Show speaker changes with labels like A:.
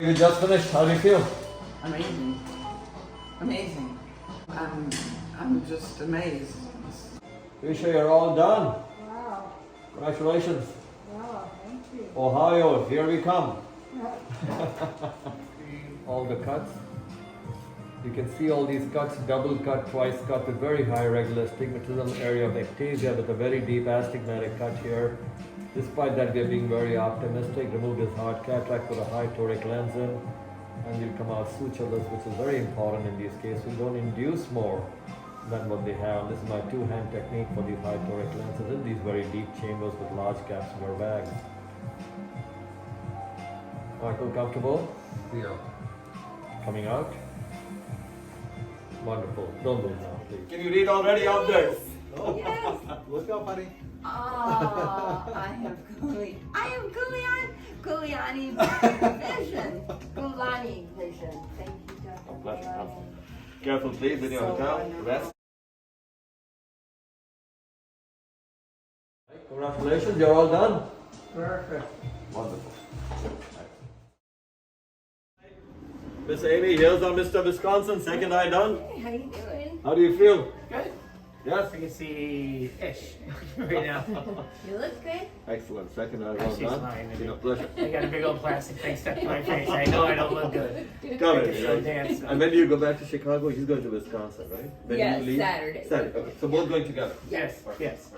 A: You just finished. How do you feel?
B: Amazing. Amazing. I'm just amazed.
A: Are you sure you're all done?
C: Wow.
A: Congratulations.
C: Wow, thank you.
A: Ohio, here we come. All the cuts. You can see all these cuts, double cut, twice cut with very high regular astigmatism, area of ectasia with a very deep astigmatic cut here. Despite that, we are being very optimistic. Remove this hard cataract, put a high toric lens in, and you'll come out sutureless, which is very important in these cases. We don't induce more than what they have. This is my two-hand technique for these high toric lenses in these very deep chambers with large capsular bags. Michael, comfortable?
D: Yeah.
A: Coming out? Wonderful. Don't move now, please. Can you read already out there?
C: Yes.
D: Look up, honey.
C: Oh, I have Gulani Vision. Gulani Vision. Thank you, Dr. Gulani.
A: Careful, please, in your
C: So
A: hotel.
C: wonderful.
A: Rest. Congratulations, you're all done.
B: Perfect.
A: Wonderful. Miss Amy, here's our Mr. Wisconsin, second eye done.
C: Hey, how you doing?
A: How do you feel?
E: Good.
A: Yes?
E: I can see ish right now.
C: You look good.
A: Excellent, second eye well
E: She's
A: done.
E: fine.
A: It's been a pleasure.
E: I got a big old plastic thing stuck in my face. I know I don't look good.
A: Come
E: I
A: in,
E: can still
A: right?
E: dance.
A: And when do you go back to Chicago? He's going to Wisconsin, right? When
C: Yes,
A: you leave?
C: Saturday.
A: Saturday, okay. So both going together?
E: Yes, yes.